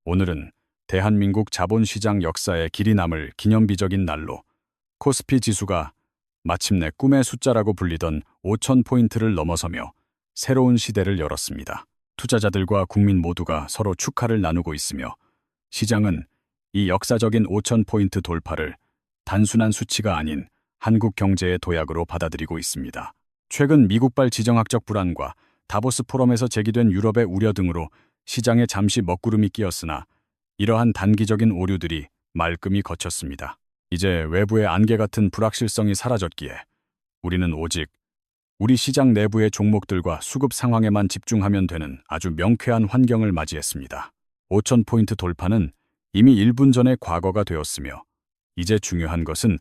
오늘은 대한민국 자본시장 역사에 길이 남을 기념비적인 날로 코스피 지수가 마침내 꿈의 숫자라고 불리던 5,000포인트를 넘어서며 새로운 시대를 열었습니다. 투자자들과 국민 모두가 서로 축하를 나누고 있으며 시장은 이 역사적인 5,000포인트 돌파를 단순한 수치가 아닌 한국 경제의 도약으로 받아들이고 있습니다. 최근 미국발 지정학적 불안과 다보스 포럼에서 제기된 유럽의 우려 등으로 시장에 잠시 먹구름이 끼었으나 이러한 단기적인 오류들이 말끔히 거쳤습니다. 이제 외부의 안개 같은 불확실성이 사라졌기에 우리는 오직 우리 시장 내부의 종목들과 수급 상황에만 집중하면 되는 아주 명쾌한 환경을 맞이했습니다. 5,000포인트 돌파는 이미 1분 전의 과거가 되었으며 이제 중요한 것은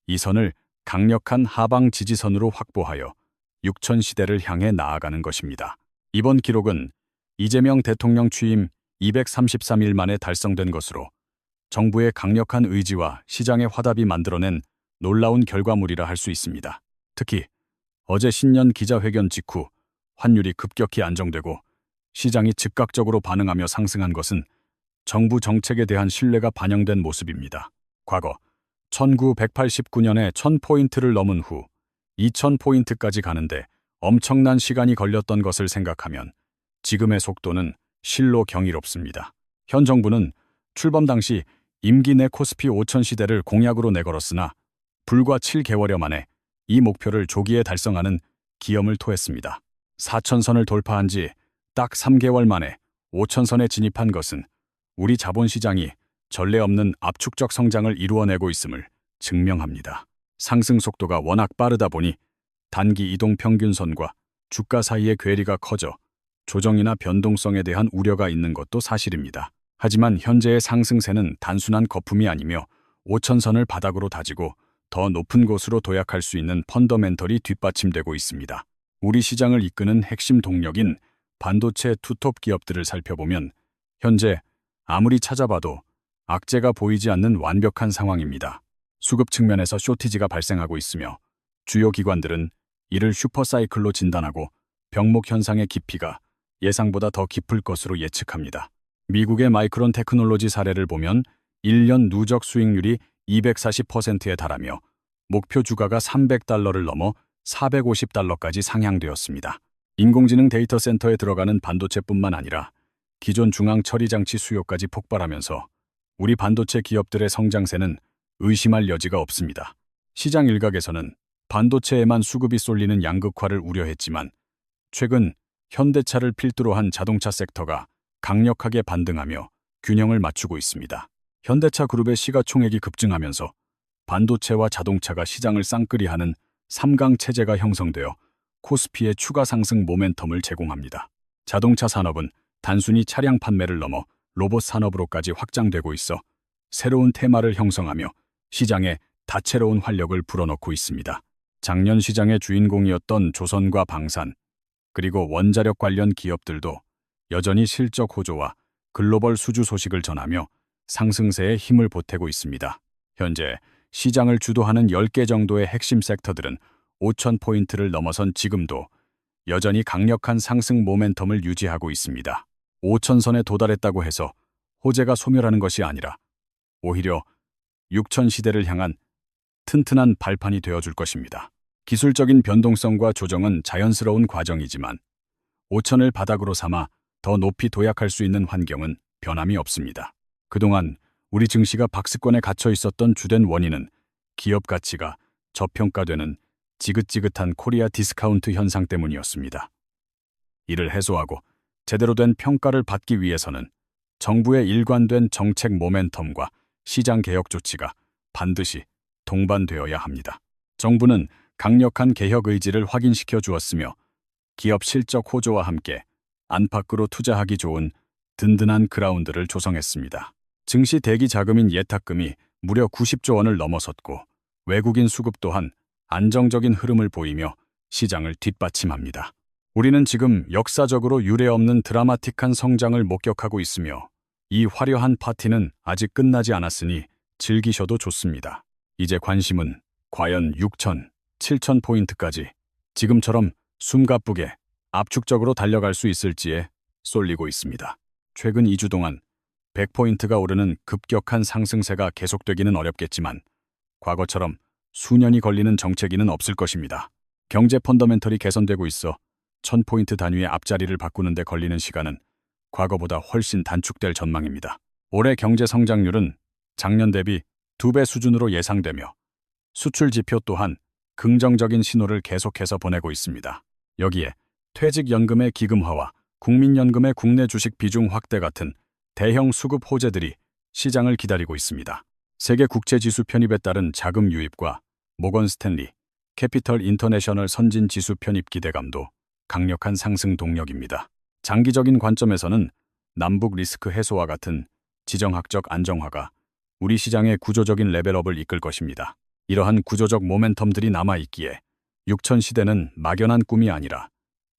이 선을 강력한 하방 지지선으로 확보하여 6,000 시대를 향해 나아가는 것입니다. 이번 기록은 이재명 대통령 취임 233일 만에 달성된 것으로 정부의 강력한 의지와 시장의 화답이 만들어낸 놀라운 결과물이라 할 수 있습니다. 특히 어제 신년 기자회견 직후 환율이 급격히 안정되고 시장이 즉각적으로 반응하며 상승한 것은 정부 정책에 대한 신뢰가 반영된 모습입니다. 과거 1989년에 1,000포인트를 넘은 후 2,000포인트까지 가는데 엄청난 시간이 걸렸던 것을 생각하면 지금의 속도는 실로 경이롭습니다. 현 정부는 출범 당시 임기 내 코스피 5,000 시대를 공약으로 내걸었으나 불과 7개월여 만에 이 목표를 조기에 달성하는 기염을 토했습니다. 4,000선을 돌파한 지 딱 3개월 만에 5,000선에 진입한 것은 우리 자본시장이 전례 없는 압축적 성장을 이루어내고 있음을 증명합니다. 상승 속도가 워낙 빠르다 보니 단기 이동 평균선과 주가 사이의 괴리가 커져 조정이나 변동성에 대한 우려가 있는 것도 사실입니다. 하지만 현재의 상승세는 단순한 거품이 아니며 5,000선을 바닥으로 다지고 더 높은 곳으로 도약할 수 있는 펀더멘털이 뒷받침되고 있습니다. 우리 시장을 이끄는 핵심 동력인 반도체 투톱 기업들을 살펴보면 현재 아무리 찾아봐도 악재가 보이지 않는 완벽한 상황입니다. 수급 측면에서 쇼티지가 발생하고 있으며 주요 기관들은 이를 슈퍼사이클로 진단하고 병목 현상의 깊이가 예상보다 더 깊을 것으로 예측합니다. 미국의 마이크론 테크놀로지 사례를 보면 1년 누적 수익률이 240%에 달하며 목표 주가가 $300를 넘어 $450까지 상향되었습니다. 인공지능 데이터 센터에 들어가는 반도체뿐만 아니라 기존 중앙 처리 장치 수요까지 폭발하면서 우리 반도체 기업들의 성장세는 의심할 여지가 없습니다. 시장 일각에서는 반도체에만 수급이 쏠리는 양극화를 우려했지만 최근 현대차를 필두로 한 자동차 섹터가 강력하게 반등하며 균형을 맞추고 있습니다. 현대차 그룹의 시가총액이 급증하면서 반도체와 자동차가 시장을 쌍끌이하는 3강 체제가 형성되어 코스피의 추가 상승 모멘텀을 제공합니다. 자동차 산업은 단순히 차량 판매를 넘어 로봇 산업으로까지 확장되고 있어 새로운 테마를 형성하며 시장에 다채로운 활력을 불어넣고 있습니다. 작년 시장의 주인공이었던 조선과 방산, 그리고 원자력 관련 기업들도 여전히 실적 호조와 글로벌 수주 소식을 전하며 상승세에 힘을 보태고 있습니다. 현재 시장을 주도하는 10개 정도의 핵심 섹터들은 5,000포인트를 넘어선 지금도 여전히 강력한 상승 모멘텀을 유지하고 있습니다. 5,000선에 도달했다고 해서 호재가 소멸하는 것이 아니라 오히려 6,000 시대를 향한 튼튼한 발판이 되어줄 것입니다. 기술적인 변동성과 조정은 자연스러운 과정이지만 5,000을 바닥으로 삼아 더 높이 도약할 수 있는 환경은 변함이 없습니다. 그동안 우리 증시가 박스권에 갇혀 있었던 주된 원인은 기업 가치가 저평가되는 지긋지긋한 코리아 디스카운트 현상 때문이었습니다. 이를 해소하고 제대로 된 평가를 받기 위해서는 정부의 일관된 정책 모멘텀과 시장 개혁 조치가 반드시 동반되어야 합니다. 정부는 강력한 개혁 의지를 확인시켜 주었으며 기업 실적 호조와 함께 안팎으로 투자하기 좋은 든든한 그라운드를 조성했습니다. 증시 대기 자금인 예탁금이 무려 90조 원을 넘어섰고 외국인 수급 또한 안정적인 흐름을 보이며 시장을 뒷받침합니다. 우리는 지금 역사적으로 유례없는 드라마틱한 성장을 목격하고 있으며 이 화려한 파티는 아직 끝나지 않았으니 즐기셔도 좋습니다. 이제 관심은 과연 6,000, 7,000포인트까지 지금처럼 숨가쁘게 압축적으로 달려갈 수 있을지에 쏠리고 있습니다. 최근 2주 동안 100포인트가 오르는 급격한 상승세가 계속되기는 어렵겠지만 과거처럼 수년이 걸리는 정체기는 없을 것입니다. 경제 펀더멘털이 개선되고 있어 1000포인트 단위의 앞자리를 바꾸는 데 걸리는 시간은 과거보다 훨씬 단축될 전망입니다. 올해 경제 성장률은 작년 대비 2배 수준으로 예상되며 수출 지표 또한 긍정적인 신호를 계속해서 보내고 있습니다. 여기에 퇴직연금의 기금화와 국민연금의 국내 주식 비중 확대 같은 대형 수급 호재들이 시장을 기다리고 있습니다. 세계 국채지수 편입에 따른 자금 유입과 모건 스탠리, 캐피털 인터내셔널 선진 지수 편입 기대감도 강력한 상승 동력입니다. 장기적인 관점에서는 남북 리스크 해소와 같은 지정학적 안정화가 우리 시장의 구조적인 레벨업을 이끌 것입니다. 이러한 구조적 모멘텀들이 남아있기에 6000 시대는 막연한 꿈이 아니라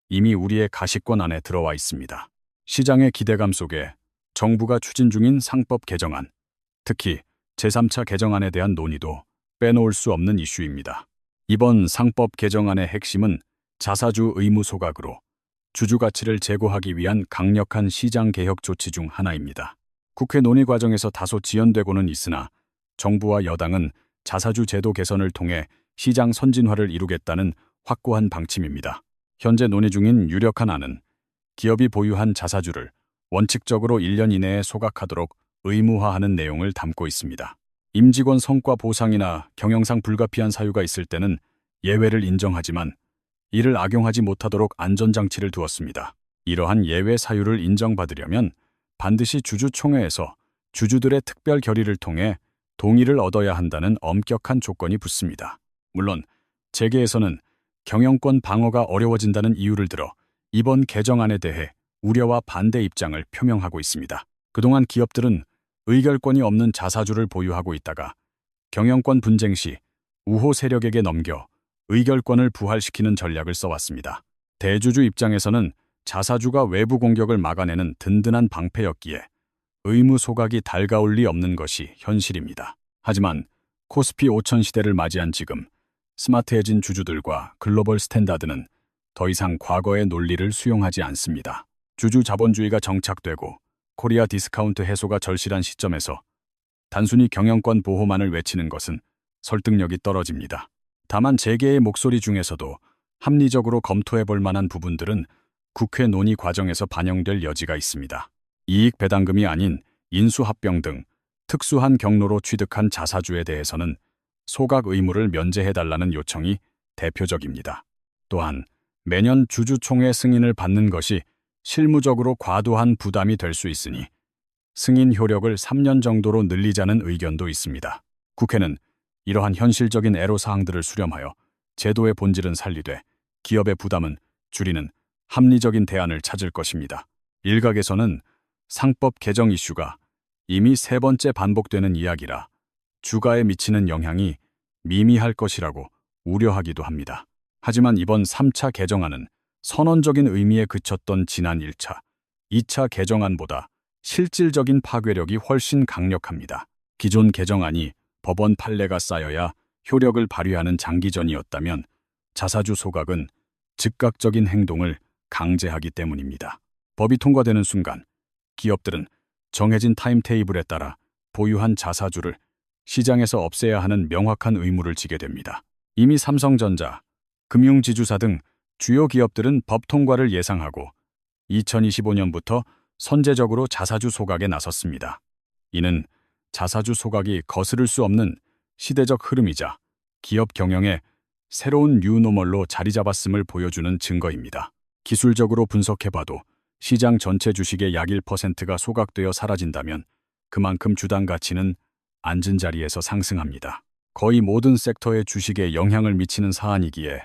이미 우리의 가시권 안에 들어와 있습니다. 시장의 기대감 속에 정부가 추진 중인 상법 개정안, 특히 제3차 개정안에 대한 논의도 빼놓을 수 없는 이슈입니다. 이번 상법 개정안의 핵심은 자사주 의무 소각으로 주주 가치를 제고하기 위한 강력한 시장 개혁 조치 중 하나입니다. 국회 논의 과정에서 다소 지연되고는 있으나 정부와 여당은 자사주 제도 개선을 통해 시장 선진화를 이루겠다는 확고한 방침입니다. 현재 논의 중인 유력한 안은 기업이 보유한 자사주를 원칙적으로 1년 이내에 소각하도록 의무화하는 내용을 담고 있습니다. 임직원 성과 보상이나 경영상 불가피한 사유가 있을 때는 예외를 인정하지만 이를 악용하지 못하도록 안전장치를 두었습니다. 이러한 예외 사유를 인정받으려면 반드시 주주총회에서 주주들의 특별 결의를 통해 동의를 얻어야 한다는 엄격한 조건이 붙습니다. 물론 재계에서는 경영권 방어가 어려워진다는 이유를 들어 이번 개정안에 대해 우려와 반대 입장을 표명하고 있습니다. 그동안 기업들은 의결권이 없는 자사주를 보유하고 있다가 경영권 분쟁 시 우호 세력에게 넘겨 의결권을 부활시키는 전략을 써왔습니다. 대주주 입장에서는 자사주가 외부 공격을 막아내는 든든한 방패였기에 의무 소각이 달가울 리 없는 것이 현실입니다. 하지만 코스피 5000 시대를 맞이한 지금 스마트해진 주주들과 글로벌 스탠다드는 더 이상 과거의 논리를 수용하지 않습니다. 주주 자본주의가 정착되고 코리아 디스카운트 해소가 절실한 시점에서 단순히 경영권 보호만을 외치는 것은 설득력이 떨어집니다. 다만 재계의 목소리 중에서도 합리적으로 검토해볼 만한 부분들은 국회 논의 과정에서 반영될 여지가 있습니다. 이익 배당금이 아닌 인수합병 등 특수한 경로로 취득한 자사주에 대해서는 소각 의무를 면제해달라는 요청이 대표적입니다. 또한 매년 주주총회 승인을 받는 것이 실무적으로 과도한 부담이 될 수 있으니 승인 효력을 3년 정도로 늘리자는 의견도 있습니다. 국회는 이러한 현실적인 애로사항들을 수렴하여 제도의 본질은 살리되 기업의 부담은 줄이는 합리적인 대안을 찾을 것입니다. 일각에서는 상법 개정 이슈가 이미 3번째 반복되는 이야기라 주가에 미치는 영향이 미미할 것이라고 우려하기도 합니다. 하지만 이번 3차 개정안은 선언적인 의미에 그쳤던 지난 1차, 2차 개정안보다 실질적인 파괴력이 훨씬 강력합니다. 기존 개정안이 법원 판례가 쌓여야 효력을 발휘하는 장기전이었다면 자사주 소각은 즉각적인 행동을 강제하기 때문입니다. 법이 통과되는 순간 기업들은 정해진 타임테이블에 따라 보유한 자사주를 시장에서 없애야 하는 명확한 의무를 지게 됩니다. 이미 삼성전자, 금융지주사 등 주요 기업들은 법 통과를 예상하고 2025년부터 선제적으로 자사주 소각에 나섰습니다. 이는 자사주 소각이 거스를 수 없는 시대적 흐름이자 기업 경영의 새로운 뉴노멀로 자리 잡았음을 보여주는 증거입니다. 기술적으로 분석해봐도 시장 전체 주식의 약 1%가 소각되어 사라진다면 그만큼 주당 가치는 앉은 자리에서 상승합니다. 거의 모든 섹터의 주식에 영향을 미치는 사안이기에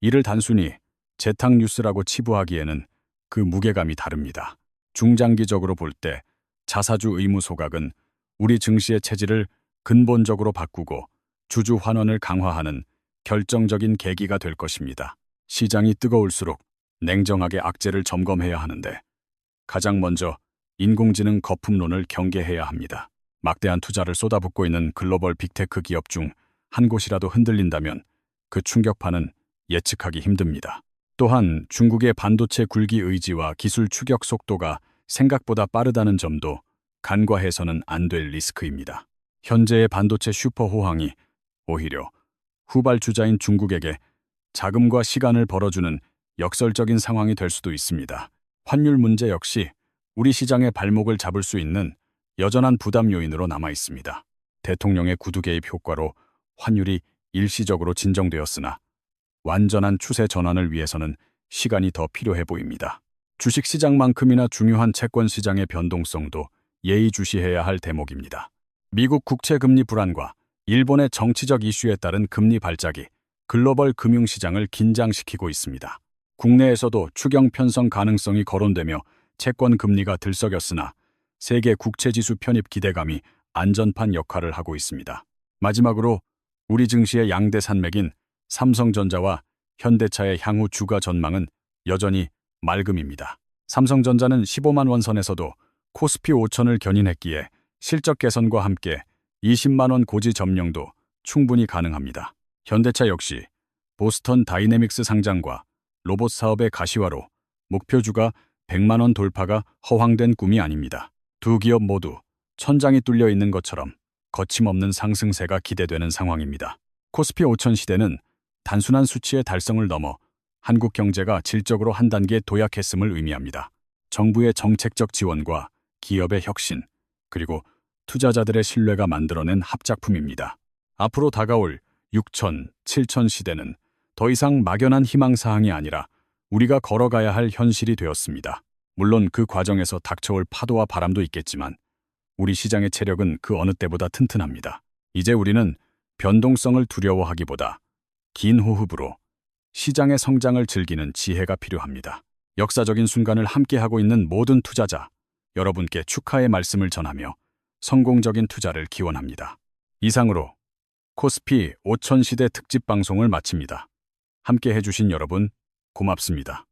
이를 단순히 재탕 뉴스라고 치부하기에는 그 무게감이 다릅니다. 중장기적으로 볼 때 자사주 의무 소각은 우리 증시의 체질을 근본적으로 바꾸고 주주 환원을 강화하는 결정적인 계기가 될 것입니다. 시장이 뜨거울수록 냉정하게 악재를 점검해야 하는데 가장 먼저 인공지능 거품론을 경계해야 합니다. 막대한 투자를 쏟아붓고 있는 글로벌 빅테크 기업 중 한 곳이라도 흔들린다면 그 충격파는 예측하기 힘듭니다. 또한 중국의 반도체 굴기 의지와 기술 추격 속도가 생각보다 빠르다는 점도 간과해서는 안 될 리스크입니다. 현재의 반도체 슈퍼 호황이 오히려 후발주자인 중국에게 자금과 시간을 벌어주는 역설적인 상황이 될 수도 있습니다. 환율 문제 역시 우리 시장의 발목을 잡을 수 있는 여전한 부담 요인으로 남아 있습니다. 대통령의 구두 개입 효과로 환율이 일시적으로 진정되었으나 완전한 추세 전환을 위해서는 시간이 더 필요해 보입니다. 주식시장만큼이나 중요한 채권시장의 변동성도 예의주시해야 할 대목입니다. 미국 국채금리 불안과 일본의 정치적 이슈에 따른 금리 발작이 글로벌 금융시장을 긴장시키고 있습니다. 국내에서도 추경 편성 가능성이 거론되며 채권 금리가 들썩였으나 세계 국채지수 편입 기대감이 안전판 역할을 하고 있습니다. 마지막으로 우리 증시의 양대 산맥인 삼성전자와 현대차의 향후 주가 전망은 여전히 맑음입니다. 삼성전자는 15만 원 선에서도 코스피 5천을 견인했기에 실적 개선과 함께 20만 원 고지 점령도 충분히 가능합니다. 현대차 역시 보스턴 다이내믹스 상장과 로봇 사업의 가시화로 목표주가 100만 원 돌파가 허황된 꿈이 아닙니다. 두 기업 모두 천장이 뚫려 있는 것처럼 거침없는 상승세가 기대되는 상황입니다. 코스피 5천 시대는 단순한 수치의 달성을 넘어 한국 경제가 질적으로 한 단계 도약했음을 의미합니다. 정부의 정책적 지원과 기업의 혁신, 그리고 투자자들의 신뢰가 만들어낸 합작품입니다. 앞으로 다가올 6천, 7천 시대는 더 이상 막연한 희망사항이 아니라 우리가 걸어가야 할 현실이 되었습니다. 물론 그 과정에서 닥쳐올 파도와 바람도 있겠지만 우리 시장의 체력은 그 어느 때보다 튼튼합니다. 이제 우리는 변동성을 두려워하기보다 긴 호흡으로 시장의 성장을 즐기는 지혜가 필요합니다. 역사적인 순간을 함께하고 있는 모든 투자자, 여러분께 축하의 말씀을 전하며 성공적인 투자를 기원합니다. 이상으로 코스피 5천 시대 특집 방송을 마칩니다. 함께 해주신 여러분, 고맙습니다.